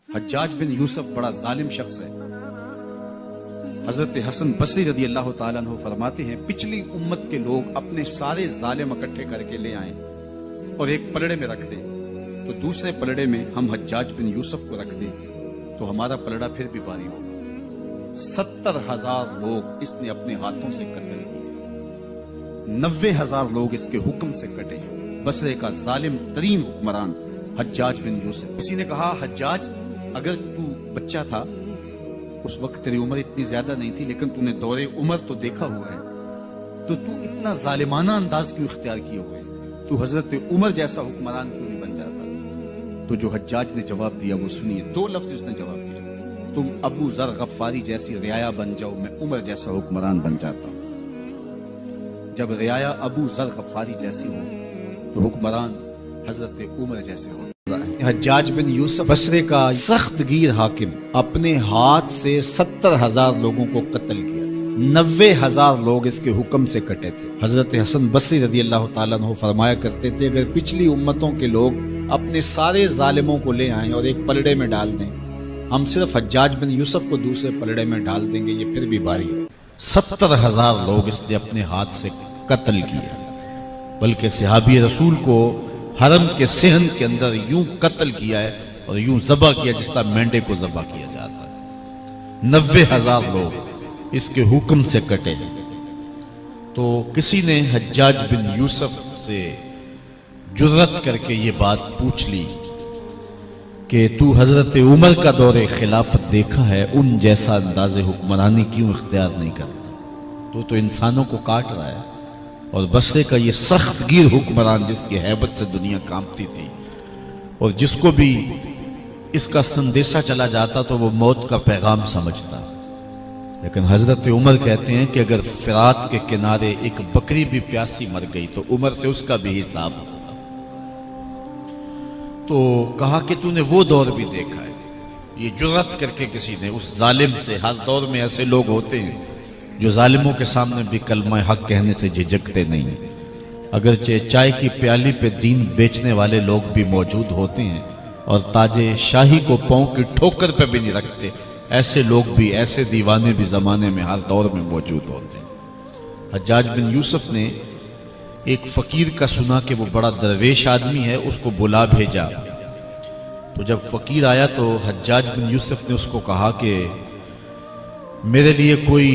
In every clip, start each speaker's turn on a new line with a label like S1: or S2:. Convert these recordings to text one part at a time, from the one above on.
S1: حجاج بن یوسف بڑا ظالم شخص ہے۔ حضرت حسن بصری رضی اللہ تعالیٰ عنہ فرماتے ہیں پچھلی امت کے لوگ اپنے سارے ظالم اکٹھے کر کے لے آئیں اور ایک پلڑے میں رکھ دیں، تو دوسرے پلڑے میں ہم حجاج بن یوسف کو رکھ دیں تو ہمارا پلڑا پھر بھی بھاری ہوگا۔ 70,000 لوگ اس نے اپنے ہاتھوں سے قتل کیے، 90,000 لوگ اس کے حکم سے کٹے۔ بصرے کا ظالم ترین حکمران حجاج بن یوسف۔ کسی نے کہا حجاج اگر تو بچہ تھا، اس وقت تیری عمر اتنی زیادہ نہیں تھی، لیکن تو نے دور عمر تو دیکھا ہوا ہے، تو اتنا ظالمانہ انداز کیوں اختیار کیے ہوئے؟ تو حضرت عمر جیسا حکمران کیوں نہیں بن جاتا؟ تو جو حجاج نے جواب دیا وہ سنیے، 2 لفظ اس نے جواب دیا، تم ابو ذر غفاری جیسی رعایا بن جاؤ، میں عمر جیسا حکمران بن جاتا ہوں۔ جب رعایا ابو ذر غفاری جیسی ہو تو حکمران حضرت عمر جیسے ہو۔
S2: حجاج بن یوسف بصرے کا
S1: سخت گیر حاکم
S2: اپنے ہاتھ سے 70,000 لوگوں کو قتل کیا تھا، 90,000 لوگ اس کے حکم سے کٹے تھے۔
S1: حضرت حسن بصری رضی اللہ تعالیٰ عنہ فرمایا کرتے تھے اگر پچھلی امتوں کے لوگ
S2: اپنے سارے ظالموں کو لے آئیں اور ایک پلڑے میں ڈال دیں، ہم صرف حجاج بن یوسف کو دوسرے پلڑے میں ڈال دیں گے، یہ پھر بھی بھاری ہے۔
S1: 70,000 لوگ اس نے اپنے ہاتھ سے قتل کیے، بلکہ صحابی رسول کو حرم کے صحن کے اندر یوں قتل کیا ہے اور یوں ذبح کیا جس طرح مینڈے کو ذبح کیا جاتا ہے۔ 90,000 لوگ اس کے حکم سے کٹے۔ تو کسی نے حجاج بن یوسف سے جرأت کر کے یہ بات پوچھ لی کہ تو حضرت عمر کا دور خلافت دیکھا ہے، ان جیسا انداز حکمرانی کیوں اختیار نہیں کرتا؟ تو انسانوں کو کاٹ رہا ہے۔ اور بصرے کا یہ سخت گیر حکمران جس کی ہیبت سے دنیا کانپتی تھی اور جس کو بھی اس کا سندیشہ چلا جاتا تو وہ موت کا پیغام سمجھتا، لیکن حضرت عمر کہتے ہیں کہ اگر فرات کے کنارے ایک بکری بھی پیاسی مر گئی تو عمر سے اس کا بھی حساب ہوگا۔ تو کہا کہ تو نے وہ دور بھی دیکھا ہے؟ یہ جرأت کر کے کسی نے اس ظالم سے، ہر دور میں ایسے لوگ ہوتے ہیں جو ظالموں کے سامنے بھی کلمہ حق کہنے سے جھجکتے نہیں، اگرچہ چائے کی پیالی پہ دین بیچنے والے لوگ بھی موجود ہوتے ہیں اور تاج شاہی کو پاؤں کی ٹھوکر پہ بھی نہیں رکھتے، ایسے لوگ بھی، ایسے دیوانے بھی زمانے میں ہر دور میں موجود ہوتے ہیں۔ حجاج بن یوسف نے ایک فقیر کا سنا کہ وہ بڑا درویش آدمی ہے، اس کو بلا بھیجا۔ تو جب فقیر آیا تو حجاج بن یوسف نے اس کو کہا کہ میرے لیے کوئی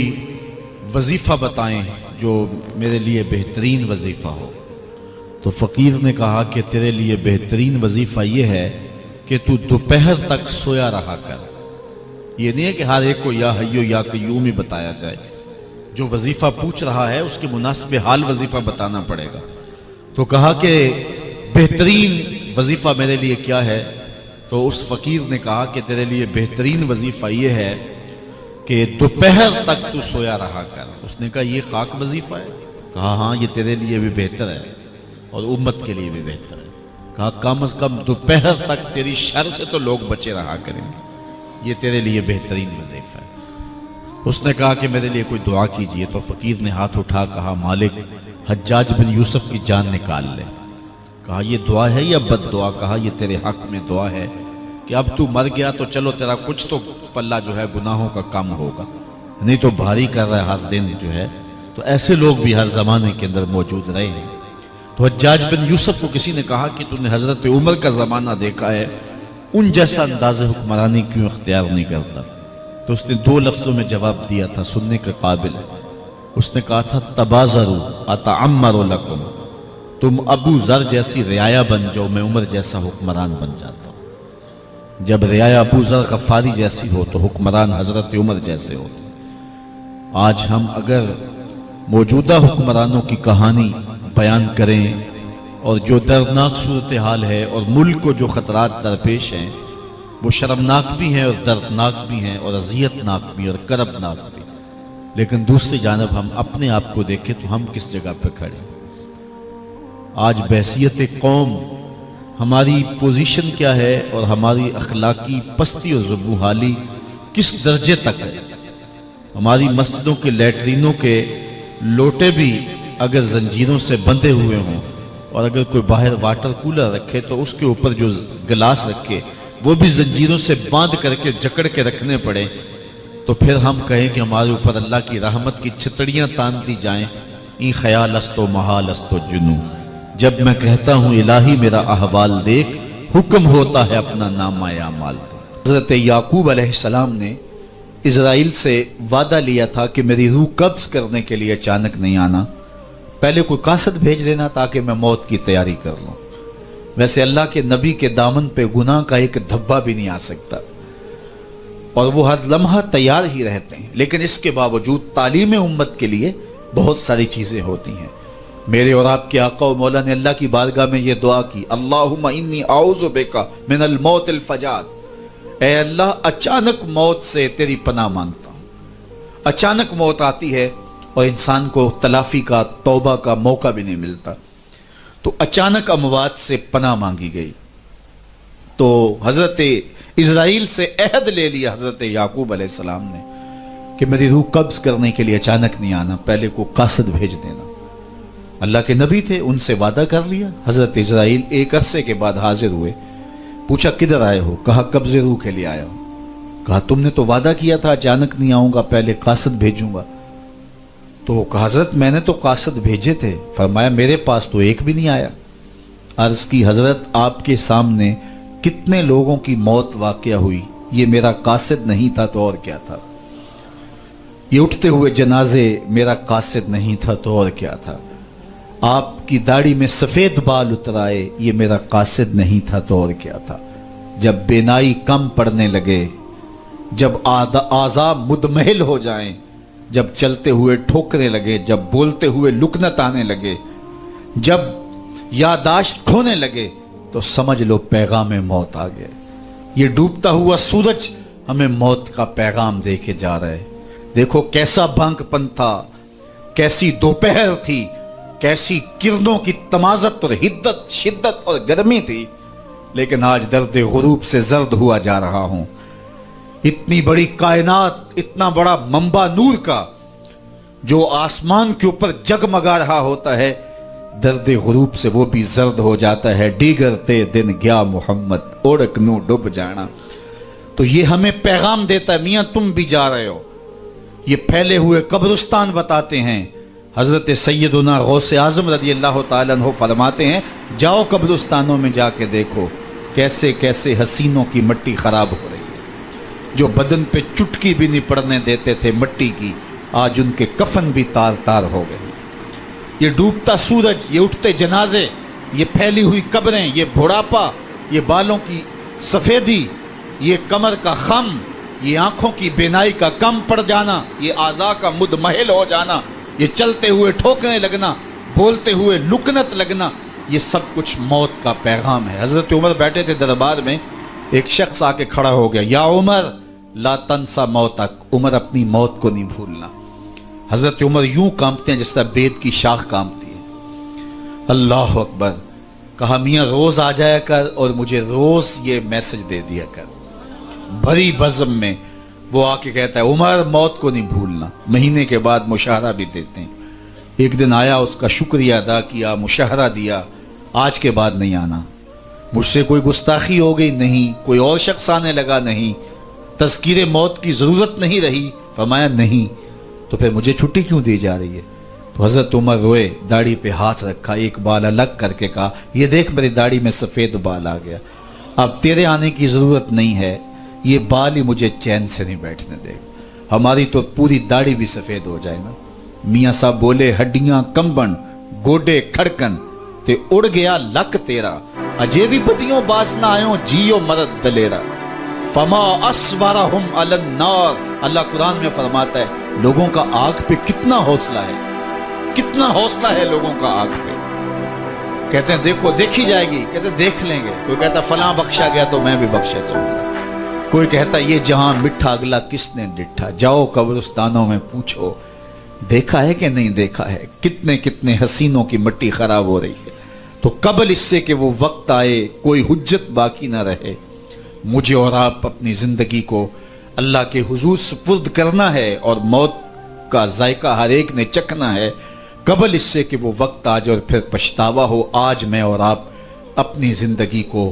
S1: وظیفہ بتائیں جو میرے لیے بہترین وظیفہ ہو۔ تو فقیر نے کہا کہ تیرے لیے بہترین وظیفہ یہ ہے کہ تو دوپہر تک سویا رہا کر۔ یہ نہیں ہے کہ ہر ایک کو یا حیو یا قیوم ہی بتایا جائے، جو وظیفہ پوچھ رہا ہے اس کے مناسب حال وظیفہ بتانا پڑے گا۔ تو کہا کہ بہترین وظیفہ میرے لیے کیا ہے؟ تو اس فقیر نے کہا کہ تیرے لیے بہترین وظیفہ یہ ہے کہ دوپہر تک تو سویا رہا کر۔ اس نے کہا یہ خاک وظیفہ ہے؟ کہا ہاں یہ تیرے لیے بھی بہتر ہے اور امت کے لیے بھی بہتر ہے۔ کہا کم از کم دوپہر تک تیری شر سے تو لوگ بچے رہا کریں گے، یہ تیرے لیے بہترین وظیفہ ہے۔ اس نے کہا کہ میرے لیے کوئی دعا کیجئے۔ تو فقیر نے ہاتھ اٹھا کہا مالک حجاج بن یوسف کی جان نکال لے۔ کہا یہ دعا ہے یا بد دعا؟ کہا یہ تیرے حق میں دعا ہے کہ اب تو مر گیا تو چلو تیرا کچھ تو پلہ جو ہے گناہوں کا کم ہوگا، نہیں تو بھاری کر رہا ہے ہر دن جو ہے۔ تو ایسے لوگ بھی ہر زمانے کے اندر موجود رہے ہیں۔ تو حجاج بن یوسف کو کسی نے کہا کہ تو نے حضرت عمر کا زمانہ دیکھا ہے، ان جیسا انداز حکمرانی کیوں اختیار نہیں کرتا؟ تو اس نے 2 لفظوں میں جواب دیا تھا، سننے کے قابل ہے۔ اس نے کہا تھا تبازروا اتعمر لکم، تم ابو ذر جیسی رعایا بن جاؤ، میں عمر جیسا حکمران بن جاتا ہوں۔ جب رعایا ابو ذر غفاری جیسی ہو تو حکمران حضرت عمر جیسے ہوتے۔ آج ہم اگر موجودہ حکمرانوں کی کہانی بیان کریں اور جو دردناک صورتحال ہے اور ملک کو جو خطرات درپیش ہیں وہ شرمناک بھی ہیں اور دردناک بھی ہیں اور اذیتناک بھی اور کربناک بھی، لیکن دوسری جانب ہم اپنے آپ کو دیکھیں تو ہم کس جگہ پہ کھڑے ہیں؟ آج بحیثیت قوم ہماری پوزیشن کیا ہے اور ہماری اخلاقی پستی اور زبوحالی کس درجے تک ہے؟ ہماری مسجدوں کے لیٹرینوں کے لوٹے بھی اگر زنجیروں سے بندھے ہوئے ہوں اور اگر کوئی باہر واٹر کولر رکھے تو اس کے اوپر جو گلاس رکھے وہ بھی زنجیروں سے باندھ کر کے جکڑ کے رکھنے پڑے، تو پھر ہم کہیں کہ ہمارے اوپر اللہ کی رحمت کی چھتڑیاں تان دی جائیں، ای خیال است و محال است و جنو۔ جب میں کہتا ہوں الہی میرا احوال دیکھ، حکم ہوتا ہے اپنا نامہ اعمال دے۔
S2: حضرت یعقوب علیہ السلام نے اسرائیل سے وعدہ لیا تھا کہ میری روح قبض کرنے کے لیے اچانک نہیں آنا، پہلے کوئی قاصد بھیج دینا تاکہ میں موت کی تیاری کر لوں۔ ویسے اللہ کے نبی کے دامن پہ گناہ کا ایک دھبا بھی نہیں آ سکتا، اور وہ ہر لمحہ تیار ہی رہتے ہیں، لیکن اس کے باوجود تعلیم امت کے لیے بہت ساری چیزیں ہوتی ہیں۔ میرے اور آپ کے آقا و مولا نے اللہ کی بارگاہ میں یہ دعا کی، اللہم انی اعوذ بک من الموت الفجاۃ، اے اللہ اچانک موت سے تیری پناہ مانگتا ہوں۔ اچانک موت آتی ہے اور انسان کو تلافی کا، توبہ کا موقع بھی نہیں ملتا، تو اچانک اموات سے پناہ مانگی گئی۔ تو حضرت اسرائیل سے عہد لے لیا حضرت یعقوب علیہ السلام نے کہ میری روح قبض کرنے کے لیے اچانک نہیں آنا، پہلے کو قاصد بھیج دینا۔ اللہ کے نبی تھے، ان سے وعدہ کر لیا۔ حضرت اسرائیل ایک عرصے کے بعد حاضر ہوئے، پوچھا کدھر آئے ہو؟ کہا قبض روح کے لیے آیا ہوں۔ کہا تم نے تو وعدہ کیا تھا اچانک نہیں آؤں گا، پہلے قاصد بھیجوں گا۔ تو کہا حضرت میں نے تو قاصد بھیجے تھے۔ فرمایا میرے پاس تو ایک بھی نہیں آیا۔ عرض کی حضرت آپ کے سامنے کتنے لوگوں کی موت واقع ہوئی، یہ میرا قاصد نہیں تھا تو اور کیا تھا؟ یہ اٹھتے ہوئے جنازے میرا قاصد نہیں تھا تو اور کیا تھا؟ آپ کی داڑھی میں سفید بال اترائے، یہ میرا قاصد نہیں تھا تو اور کیا تھا؟ جب بینائی کم پڑنے لگے، جب اعضاء مدمحل ہو جائیں، جب چلتے ہوئے ٹھوکرے لگے، جب بولتے ہوئے لکنت آنے لگے، جب یادداشت کھونے لگے، تو سمجھ لو پیغام موت آ گئے۔ یہ ڈوبتا ہوا سورج ہمیں موت کا پیغام دے کے جا رہا ہے۔ دیکھو کیسا بھنگ پن تھا، کیسی دوپہر تھی، کیسی کرنوں کی تمازت اور حدت، شدت اور گرمی تھی، لیکن آج درد غروب سے زرد ہوا جا رہا ہوں۔ اتنی بڑی کائنات، اتنا بڑا منبع نور کا جو آسمان کے اوپر جگمگا رہا ہوتا ہے، درد غروب سے وہ بھی زرد ہو جاتا ہے۔ ڈیگرتے دن گیا محمد، اوڑک نو ڈب جانا۔ تو یہ ہمیں پیغام دیتا ہے میاں تم بھی جا رہے ہو۔ یہ پھیلے ہوئے قبرستان بتاتے ہیں۔ حضرت سیدنا غوث اعظم رضی اللہ تعالیٰ عنہ فرماتے ہیں جاؤ قبرستانوں میں جا کے دیکھو کیسے کیسے حسینوں کی مٹی خراب ہو رہی ہے، جو بدن پہ چٹکی بھی نہیں پڑنے دیتے تھے مٹی کی، آج ان کے کفن بھی تار تار ہو گئے۔ یہ ڈوبتا سورج، یہ اٹھتے جنازے، یہ پھیلی ہوئی قبریں، یہ بڑھاپا، یہ بالوں کی سفیدی، یہ کمر کا خم، یہ آنکھوں کی بینائی کا کم پڑ جانا، یہ اعضاء کا مدمحل ہو جانا، یہ چلتے ہوئے ٹھوکنے لگنا، بولتے ہوئے لکنت لگنا، یہ سب کچھ موت کا پیغام ہے۔ حضرت عمر بیٹھے تھے دربار میں، ایک شخص آ کے کھڑا ہو گیا، یا عمر لا تنسا موتک، عمر اپنی موت کو نہیں بھولنا۔ حضرت عمر یوں کانپتے ہیں جس طرح بید کی شاخ کانپتی ہے۔ اللہ اکبر۔ کہا میاں روز آ جایا کر اور مجھے روز یہ میسج دے دیا کر۔ بھری بزم میں وہ آ کے کہتا ہے عمر موت کو نہیں بھولنا۔ مہینے کے بعد مشاہرہ بھی دیتے ہیں۔ ایک دن آیا، اس کا شکریہ ادا کیا، مشاہرہ دیا، آج کے بعد نہیں آنا۔ مجھ سے کوئی گستاخی ہو گئی؟ نہیں۔ کوئی اور شخص آنے لگا؟ نہیں۔ تذکیر موت کی ضرورت نہیں رہی؟ فرمایا نہیں۔ تو پھر مجھے چھٹی کیوں دی جا رہی ہے؟ تو حضرت عمر روئے، داڑھی پہ ہاتھ رکھا، ایک بال الگ کر کے کہا یہ دیکھ میری داڑھی میں سفید بال آ گیا، اب تیرے آنے کی ضرورت نہیں ہے، یہ بال ہی مجھے چین سے نہیں بیٹھنے دے گا، ہماری تو پوری داڑھی بھی سفید ہو جائے نا۔ میاں صاحب بولے ہڈیاں کمبن گوڈے کھڑکن تے اڑ گیا لک تیرا، اجے بھی بدیوں باز نہ آئوں جیو مرد دلیرا، فما اسبرہم علی النار۔ اللہ قرآن میں فرماتا ہے لوگوں کا آگ پہ کتنا حوصلہ ہے، کتنا حوصلہ ہے لوگوں کا آگ پہ۔ کہتے ہیں دیکھو دیکھی جائے گی، کہتے ہیں دیکھ لیں گے۔ کوئی کہتا فلاں بخشا گیا تو میں بھی بخشا جاؤں گا، کوئی کہتا یہ جہاں مٹھا اگلا کس نے ڈٹھا، جاؤ قبرستانوں میں پوچھو دیکھا ہے کہ نہیں دیکھا ہے، کتنے کتنے حسینوں کی مٹی خراب ہو رہی ہے۔ تو قبل اس سے کہ وہ وقت آئے کوئی حجت باقی نہ رہے، مجھے اور آپ اپنی زندگی کو اللہ کے حضور سپرد کرنا ہے اور موت کا ذائقہ ہر ایک نے چکھنا ہے، قبل اس سے کہ وہ وقت آ جائے اور پھر پچھتاوا ہو۔ آج میں اور آپ اپنی زندگی کو